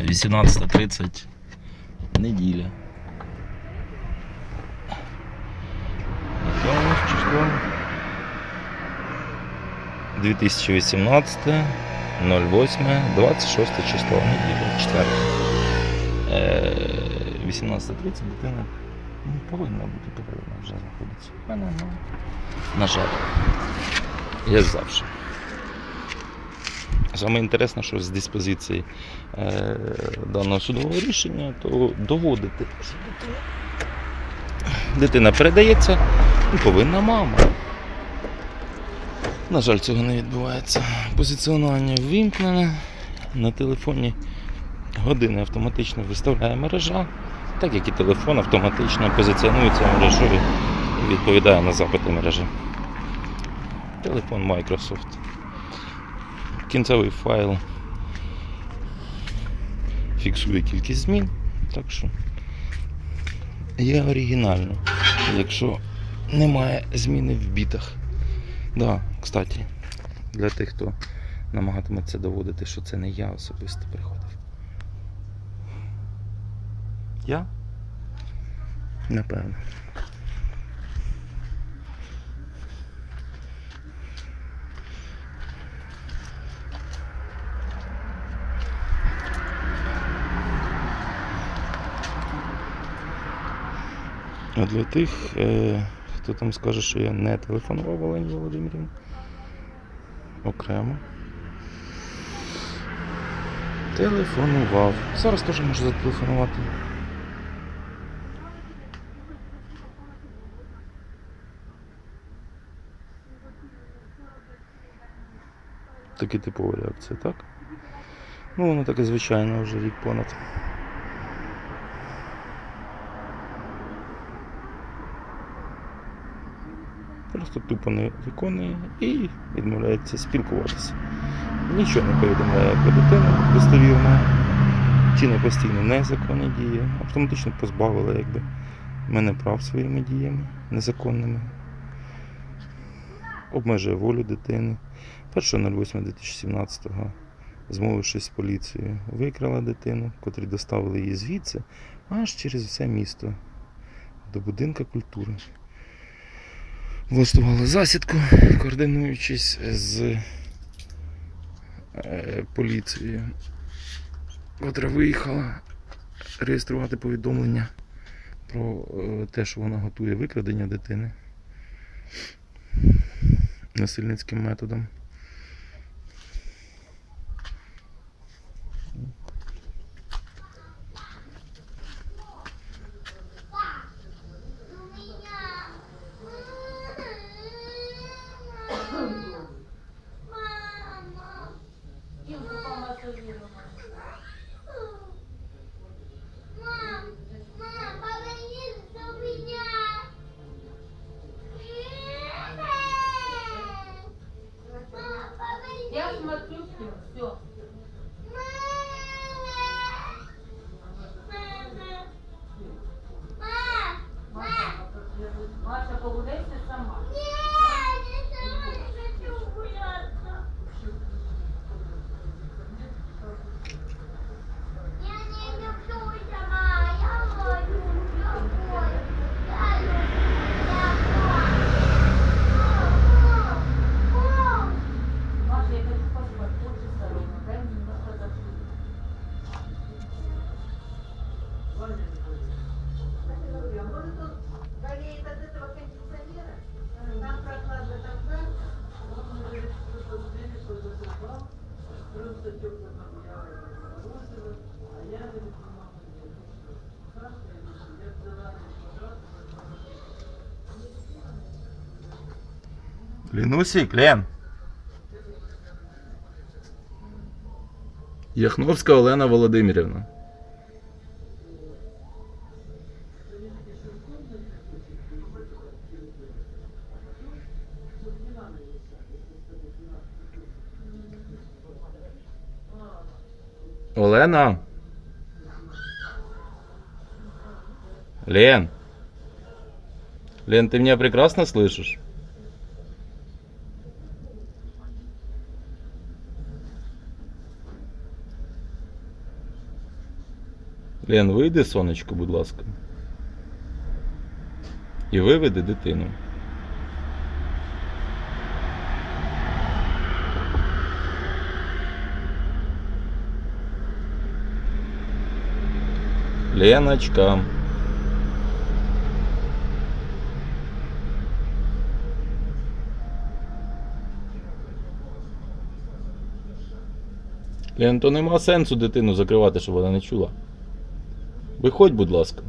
18:30 неділя. Яке у нас число? 2018, 08, 26 число неділя, четвер. 18:30 дитина повинна бути попередна, вже знаходиться. У мене, на жаль, як завжди. Саме інтересне, що з диспозиції даного судового рішення, то доводити, що дитина передається, повинна мама. На жаль, цього не відбувається. Позиціонування ввімкнене, на телефоні години автоматично виставляє мережа, так як і телефон автоматично позиціонується мережою і відповідає на запити мережі. Телефон Microsoft. Кінцевий файл фіксує кількість змін, так що є оригінально, якщо немає зміни в бітах. Да, кстати, для тих, хто намагатиметься доводити, що це не я особисто приходив. Я? Напевно. А для тих, хто там скаже, що я не телефонував Олені Володимирівні, окремо. Телефонував. Зараз теж можу зателефонувати. Такі типова реакція, так? Ну, воно таке звичайно вже рік понад. Просто тупо не виконує і відмовляється спілкуватися. Нічого не повідомляє про дитину достовірно, чинить постійно незаконні дії, автоматично позбавила мене прав своїми діями незаконними, обмежує волю дитини. 1.08.2017, змовившись з поліцією, викрала дитину, котрі доставили її звідси аж через все місто до будинку культури. Влаштувала засідку, координуючись з поліцією, котра виїхала реєструвати повідомлення про те, що вона готує викрадення дитини насильницьким методом. Я смотрю, все. Маша, погуляйся сама. Лінусік, Лен. Яхновська Олена Володимирівна. Олена. Лен. Лен, ты меня прекрасно слышишь? Лен, вийди, сонечко, будь ласка. І виведи дитину. Леночка. Лен, то нема сенсу дитину закривати, щоб вона не чула. Виходь, будь ласка.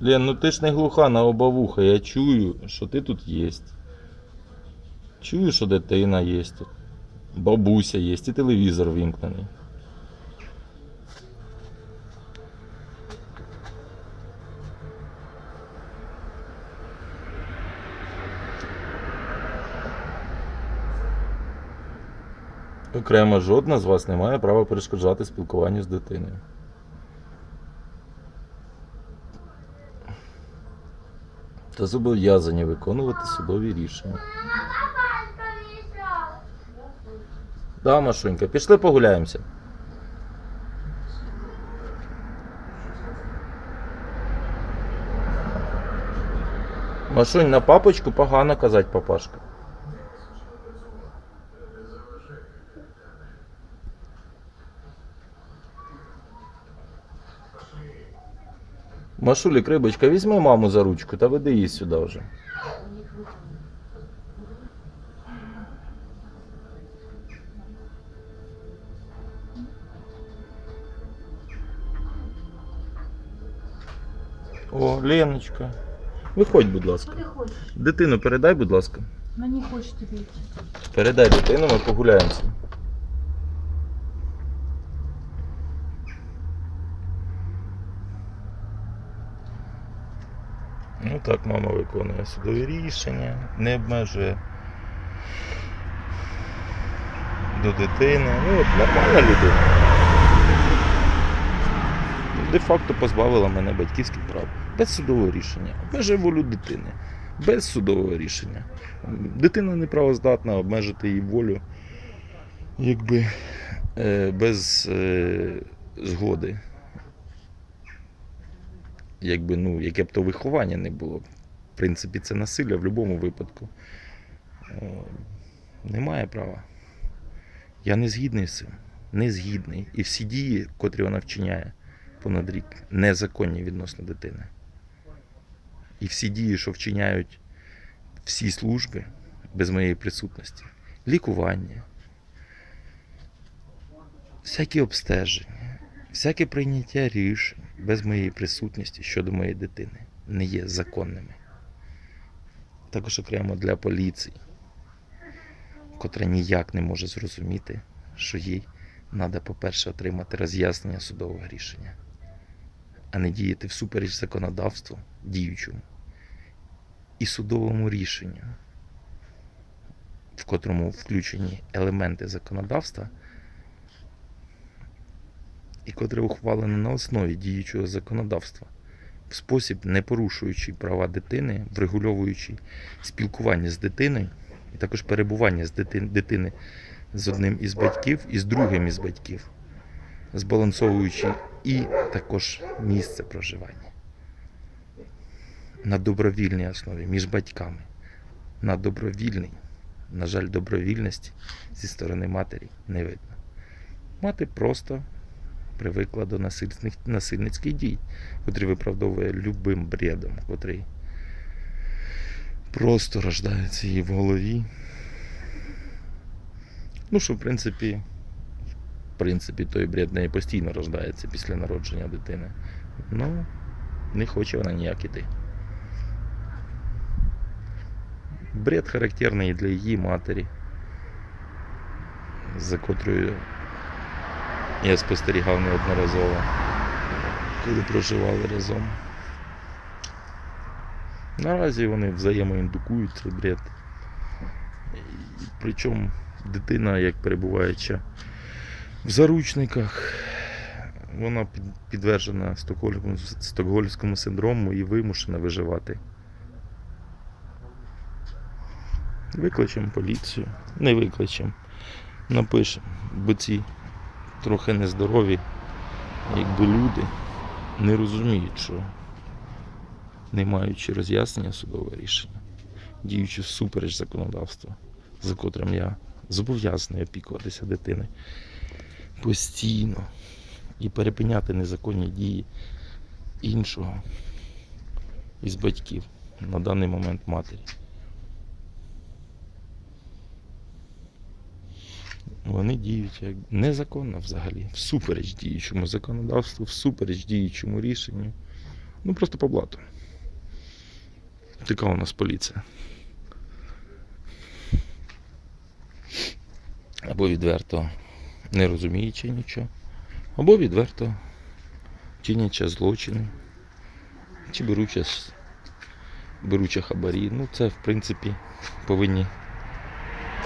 Лен, ну ти ж не глуха на оба вуха, я чую, що ти тут є. Чую, що дитина є тут. Бабуся є, і телевізор вімкнений. Окремо, жодна з вас не має права перешкоджати спілкуванню з дитиною. Та зобов'язані виконувати судові рішення. Да, Машунька, пішли погуляємося. Машунь, на папочку погано казати, папашка. Машулік, рибочка, візьми маму за ручку та веди її сюди вже. О, Леночка. Виходь, будь ласка. Що ти хочеш? Дитину передай, будь ласка. Вона не хоче тобі йти. Передай дитину, ми погуляємося. Ну так, мама виконує судові рішення, не обмежує до дитини. Ну от нормальна людина. Де-факто позбавила мене батьківських прав. Без судового рішення. Обмежує волю дитини. Без судового рішення. Дитина не правоздатна обмежити її волю, якби без згоди. Якби, ну, яке б то виховання не було. В принципі, це насилля в будь-якому випадку. Немає права. Я не згідний з цим. Не згідний. І всі дії, котрі вона вчиняє понад рік, незаконні відносно дитини. І всі дії, що вчиняють всі служби без моєї присутності. Лікування, всякі обстеження, всяке прийняття рішень без моєї присутності щодо моєї дитини не є законними. Також окремо для поліції, котра ніяк не може зрозуміти, що їй треба, по-перше, отримати роз'яснення судового рішення, а не діяти всупереч законодавству діючому і судовому рішенню, в котрому включені елементи законодавства, і котре ухвалено на основі діючого законодавства, в спосіб, не порушуючи права дитини, врегульовуючи спілкування з дитиною, і також перебування з дитини з одним із батьків і з другим із батьків, збалансовуючи і також місце проживання. На добровільній основі, між батьками. На добровільній. На жаль, добровільності зі сторони матері не видно. Мати просто привикла до насильницьких дій, котрі виправдовує любим бредом, котрий просто рождається її в голові. Ну, що, в принципі, той бред в неї постійно рождається після народження дитини. Ну, не хоче вона ніяк іти. Бред характерний для її матері, за котрою я спостерігав неодноразово, коли проживали разом. Наразі вони взаємоіндукують цей бред. Причому дитина, як перебуваючи в заручниках, вона підтверджена стокгольмському синдрому і вимушена виживати Викличемо поліцію, не викличемо, напишемо, бо ці трохи нездорові, якби люди не розуміють, що не маючи роз'яснення судового рішення, діючи всупереч законодавства, за котрим я зобов'язаний опікуватися дитиною постійно і перепиняти незаконні дії іншого із батьків, на даний момент матері. Вони діють як незаконно взагалі, всупереч діючому законодавству, всупереч діючому рішенню. Ну просто по блату. Така у нас поліція. Або відверто не розуміючи нічого, або відверто чинячи злочини, чи беручи хабарі. Ну це в принципі повинні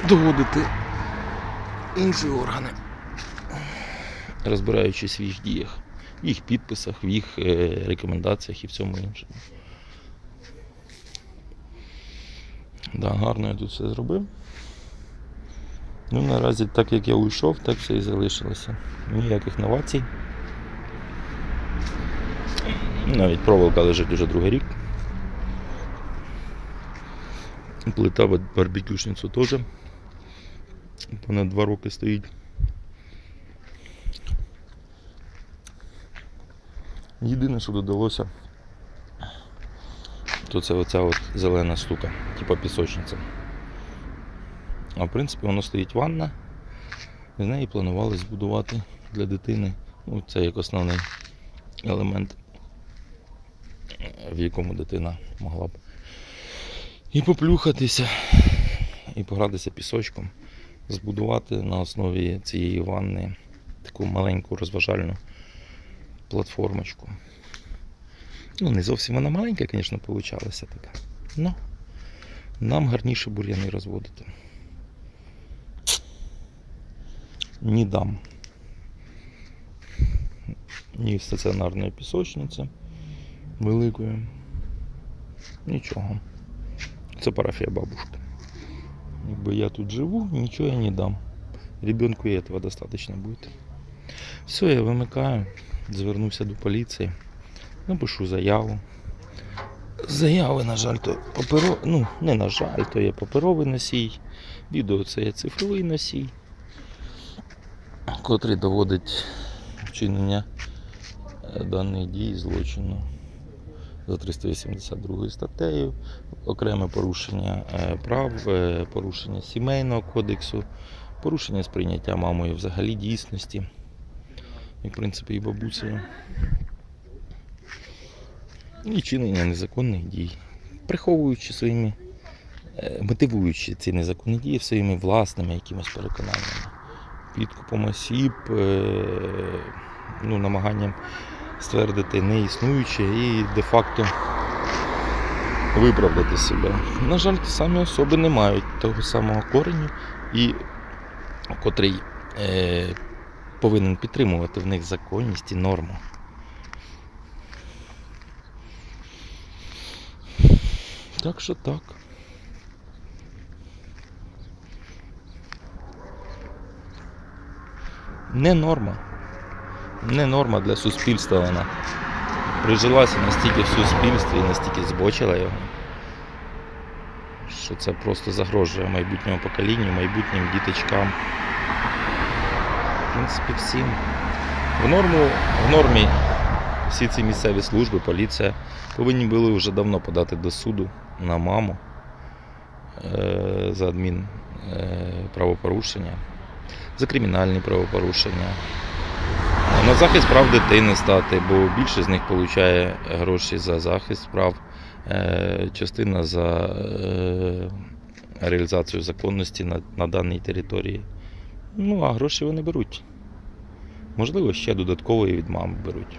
доводити інші органи, розбираючись в їх діях, в їх підписах, в їх рекомендаціях і всьому іншому. Да, гарно я тут все зробив. Ну, наразі, так як я уйшов, так все і залишилося. Ніяких новацій. Навіть проволока лежить уже другий рік. Плита барбекюшницю теж понад 2 роки стоїть. Єдине, що додалося, то це оця от зелена штука, типа пісочниця. А в принципі воно стоїть ванна, з неї планували збудувати для дитини. Ну, це як основний елемент, в якому дитина могла б і поплюхатися, і погратися пісочком. Збудувати на основі цієї ванни таку маленьку розважальну платформочку. Ну, не зовсім вона маленька, звісно, получалася така. Но нам гарніше бур'яни розводити. Не дам ні стаціонарної пісочниці великої. Нічого. Це парафія бабушки. Якби я тут живу, нічого я не дам. Ребенку і этого достаточно буде. Все, я вимикаю, звернувся до поліції, напишу заяву. Заяви, на жаль, то ну, не на жаль, то є паперовий носій, відео це є цифровий носій, котрий доводить вчинення даної дії злочину за 382 статтею, окреме порушення прав, порушення сімейного кодексу, порушення сприйняття мамою взагалі дійсності, і в принципі і бабусею, і чинення незаконних дій, приховуючи своїми, мотивуючи ці незаконні дії своїми власними якимось переконаннями, підкупом осіб, ну, намаганням ствердити неіснуюче і де-факто виправдати себе. На жаль, ті самі особи не мають того самого кореню, і котрий повинен підтримувати в них законність і норму. Так що так. Не норма. Не норма для суспільства вона. Прижилася настільки в суспільстві і настільки збочила його, що це просто загрожує майбутньому поколінню, майбутнім діточкам. В принципі, всім. В нормі всі ці місцеві служби, поліція повинні були вже давно подати до суду на маму за правопорушення, за кримінальні правопорушення, на захист прав дитини стати, бо більшість з них отримує гроші за захист прав, частина за реалізацію законності на даній території. Ну, а гроші вони беруть. Можливо, ще додатково і від мами беруть.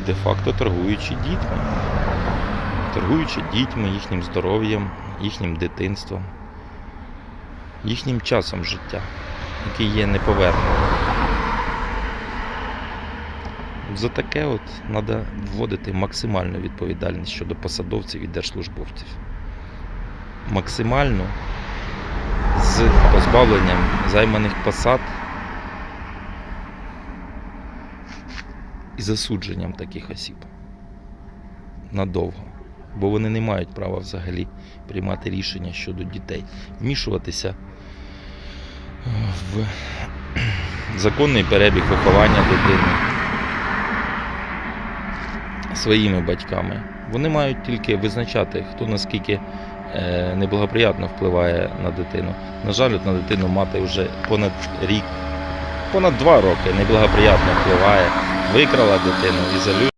Де-факто торгуючи дітьми. Торгуючи дітьми, їхнім здоров'ям, їхнім дитинством, їхнім часом життя, який є неповерненим. За таке от треба вводити максимальну відповідальність щодо посадовців і держслужбовців. максимально з позбавленням займаних посад і засудженням таких осіб надовго. Бо вони не мають права взагалі приймати рішення щодо дітей, вмішуватися в законний перебіг виховання дитини своїми батьками. Вони мають тільки визначати, хто наскільки неблагоприятно впливає на дитину. На жаль, от на дитину мати вже понад рік, понад 2 роки неблагоприятно впливає, викрала дитину, ізолює.